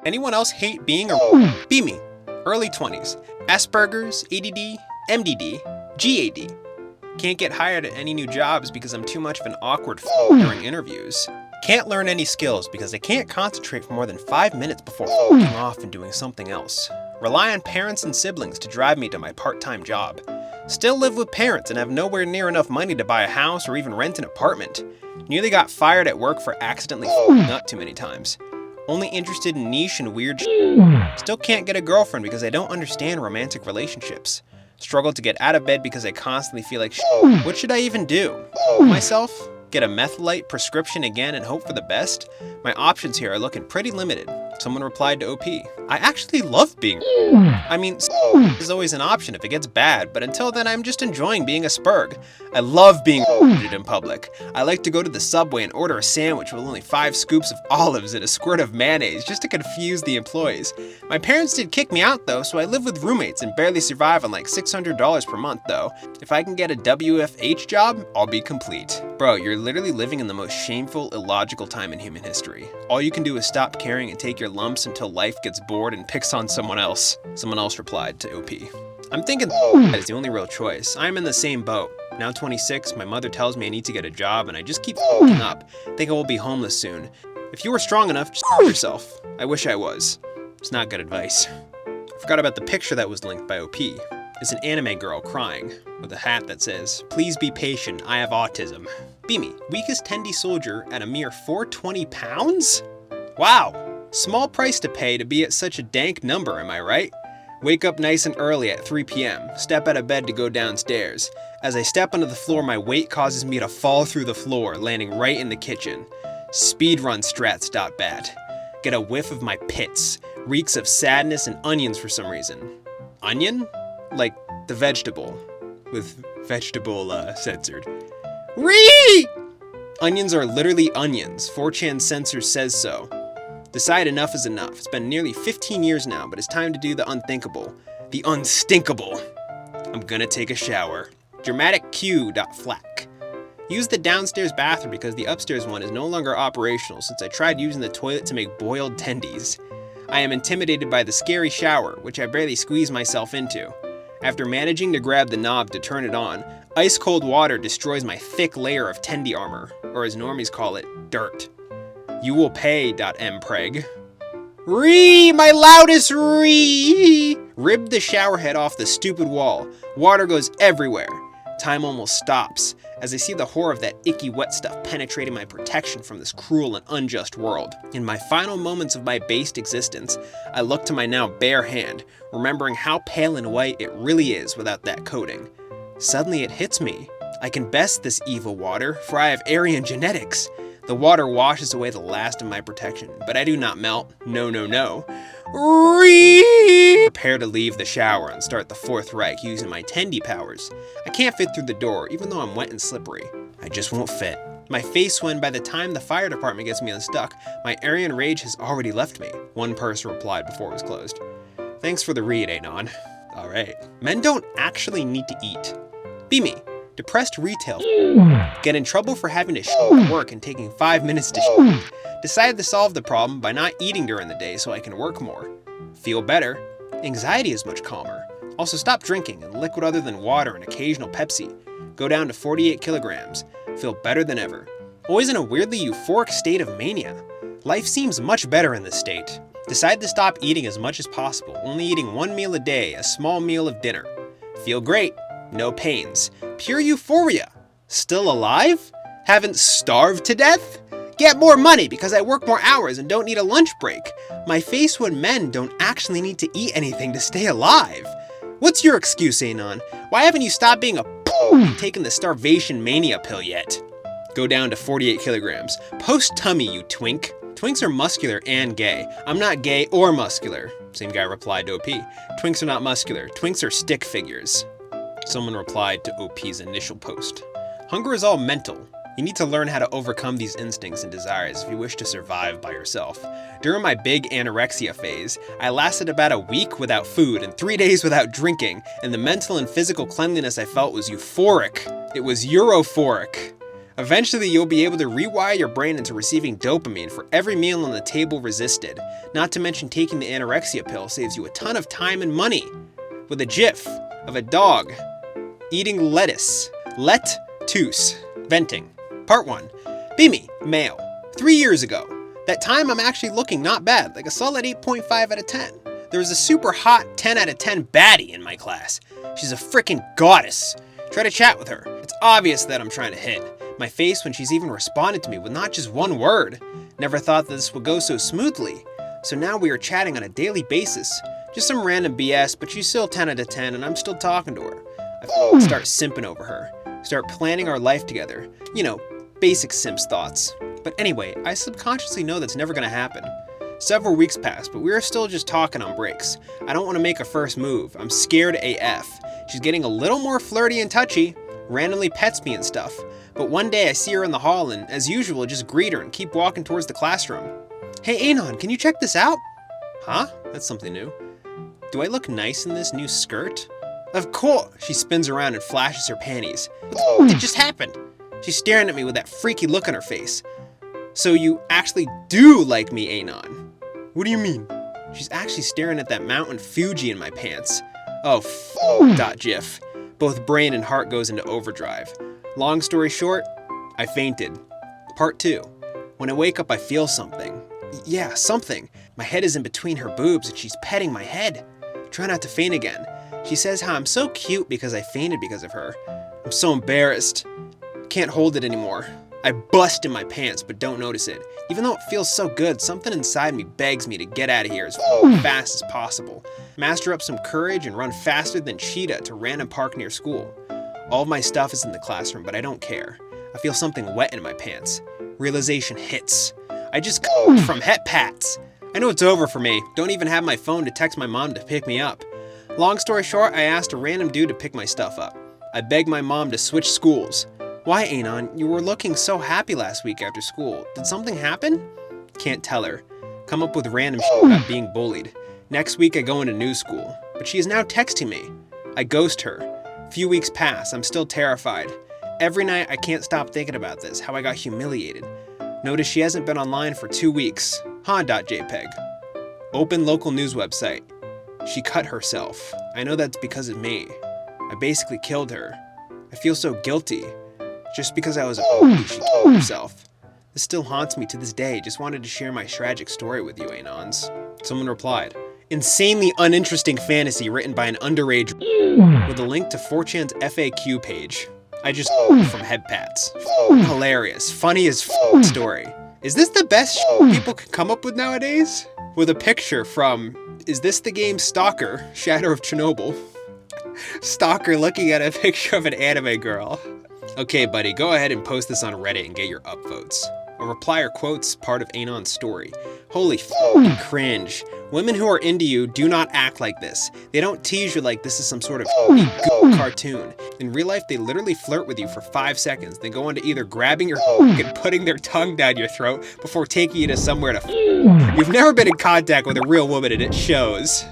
Anyone else hate being a Be me. Early 20s. Asperger's, ADD, MDD, GAD. Can't get hired at any new jobs because I'm too much of an awkward during interviews. Can't learn any skills because I can't concentrate for more than 5 minutes before off and doing something else. Rely on parents and siblings to drive me to my part-time job. Still live with parents and have nowhere near enough money to buy a house or even rent an apartment. Nearly got fired at work for accidentally up too many times. Only interested in niche and weird Still can't get a girlfriend because I don't understand romantic relationships. Struggle to get out of bed because I constantly feel like what should I even do? Myself? Get a metholite prescription again and hope for the best? My options here are looking pretty limited. Someone replied to OP. I actually love being I mean, is always an option if it gets bad, but until then I'm just enjoying being a spurg. I love being in public. I like to go to the Subway and order a sandwich with only 5 scoops of olives and a squirt of mayonnaise just to confuse the employees. My parents did kick me out though, so I live with roommates and barely survive on like $600 per month though. If I can get a WFH job, I'll be complete. Bro, you're literally living in the most shameful, illogical time in human history. All you can do is stop caring and take your lumps until life gets bored and picks on someone else. Someone else replied to OP. I'm thinking that is the only real choice. I'm in the same boat. Now 26, my mother tells me I need to get a job and I just keep up. Think I will be homeless soon. If you were strong enough, just yourself. I wish I was. It's not good advice. I forgot about the picture that was linked by OP. It's an anime girl crying with a hat that says, "Please be patient, I have autism." Be me, weakest tendy soldier at a mere 420 pounds? Wow, small price to pay to be at such a dank number, am I right? Wake up nice and early at 3 p.m., step out of bed to go downstairs. As I step onto the floor, my weight causes me to fall through the floor, landing right in the kitchen. Speedrun strats.bat. Get a whiff of my pits. Reeks of sadness and onions for some reason. Onion? Like the vegetable. With vegetable censored. Ree! Onions are literally onions. 4chan censor says so. Decide enough is enough. It's been nearly 15 years now, but it's time to do the unthinkable. The unstinkable. I'm gonna take a shower. Dramatic Q.flack. Use the downstairs bathroom because the upstairs one is no longer operational since I tried using the toilet to make boiled tendies. I am intimidated by the scary shower, which I barely squeeze myself into. After managing to grab the knob to turn it on, ice cold water destroys my thick layer of tendy armor, or as normies call it, dirt. You will pay, .mpreg. Ree, my loudest ree! Ribbed the shower head off the stupid wall. Water goes everywhere. Time almost stops, as I see the horror of that icky wet stuff penetrating my protection from this cruel and unjust world. In my final moments of my based existence, I look to my now bare hand, remembering how pale and white it really is without that coating. Suddenly it hits me. I can best this evil water, for I have Aryan genetics. The water washes away the last of my protection, but I do not melt. No, no, no. Prepare to leave the shower and start the Fourth Reich using my tendy powers. I can't fit through the door, even though I'm wet and slippery. I just won't fit. My face when by the time the fire department gets me unstuck, my Aryan rage has already left me. One person replied before it was closed. Thanks for the read, Anon. Alright. Men don't actually need to eat. Be me. Depressed retail. Get in trouble for having to work and taking 5 minutes to Decided to solve the problem by not eating during the day so I can work more. Feel better. Anxiety is much calmer. Also stop drinking and liquid other than water and occasional Pepsi. Go down to 48 kilograms. Feel better than ever. Always in a weirdly euphoric state of mania. Life seems much better in this state. Decide to stop eating as much as possible, only eating 1 meal a day, a small meal of dinner. Feel great. No pains. Pure euphoria. Still alive? Haven't starved to death? Get more money because I work more hours and don't need a lunch break. My face when men don't actually need to eat anything to stay alive. What's your excuse, Anon? Why haven't you stopped being a and taken the starvation mania pill yet? Go down to 48 kilograms. Post tummy, you twink. Twinks are muscular and gay. I'm not gay or muscular. Same guy replied to OP. Twinks are not muscular. Twinks are stick figures. Someone replied to OP's initial post. Hunger is all mental. You need to learn how to overcome these instincts and desires if you wish to survive by yourself. During my big anorexia phase, I lasted about a week without food and 3 days without drinking, and the mental and physical cleanliness I felt was euphoric. It was europhoric. Eventually, you'll be able to rewire your brain into receiving dopamine for every meal on the table resisted. Not to mention taking the anorexia pill saves you a ton of time and money. With a gif of a dog eating lettuce. Let-tuce. Venting. Part 1. Be me, male. 3 years ago. That time I'm actually looking not bad, like a solid 8.5 out of 10. There was a super hot 10 out of 10 baddie in my class. She's a freaking goddess. Try to chat with her. It's obvious that I'm trying to hit. My face when she's even responded to me with not just one word. Never thought that this would go so smoothly. So now we are chatting on a daily basis. Just some random BS, but she's still 10 out of 10 and I'm still talking to her. I start simping over her. Start planning our life together. You know, basic simps thoughts. But anyway, I subconsciously know that's never gonna happen. Several weeks pass, but we are still just talking on breaks. I don't want to make a first move. I'm scared AF. She's getting a little more flirty and touchy, randomly pets me and stuff. But one day I see her in the hall and, as usual, just greet her and keep walking towards the classroom. Hey Anon, can you check this out? Huh? That's something new. Do I look nice in this new skirt? Of course! She spins around and flashes her panties. What the just happened? She's staring at me with that freaky look on her face. So you actually do like me, Anon? What do you mean? She's actually staring at that mountain Fuji in my pants. Oh, gif. Both brain and heart goes into overdrive. Long story short, I fainted. Part 2. When I wake up, I feel something. Yeah, something. My head is in between her boobs and she's petting my head. Try not to faint again. She says how I'm so cute because I fainted because of her. I'm so embarrassed. Can't hold it anymore. I bust in my pants but don't notice it. Even though it feels so good, something inside me begs me to get out of here as fast as possible. Master up some courage and run faster than Cheetah to random park near school. All of my stuff is in the classroom, but I don't care. I feel something wet in my pants. Realization hits. I just from het pats. I know it's over for me. Don't even have my phone to text my mom to pick me up. Long story short, I asked a random dude to pick my stuff up. I begged my mom to switch schools. Why, Anon? You were looking so happy last week after school. Did something happen? Can't tell her. Come up with random shit about being bullied. Next week I go into new school, but she is now texting me. I ghost her. Few weeks pass, I'm still terrified. Every night I can't stop thinking about this, how I got humiliated. Notice she hasn't been online for 2 weeks. Ha.jpg. Open local news website. She cut herself. I know that's because of me. I basically killed her. I feel so guilty. Just because I was a she killed herself. This still haunts me to this day. Just wanted to share my tragic story with you, Anons. Someone replied, insanely uninteresting fantasy written by an underage with a link to 4chan's FAQ page. I just from head pats. Hilarious. Funny as story. Is this the best people can come up with nowadays? With a picture from, is this the game Stalker, Shadow of Chernobyl? Stalker looking at a picture of an anime girl. Okay, buddy, go ahead and post this on Reddit and get your upvotes. A reply or quotes part of Anon's story. Holy cringe. Women who are into you do not act like this. They don't tease you like this is some sort of cartoon. In real life, they literally flirt with you for 5 seconds, then go on to either grabbing your and putting their tongue down your throat before taking you to somewhere to You've never been in contact with a real woman and it shows.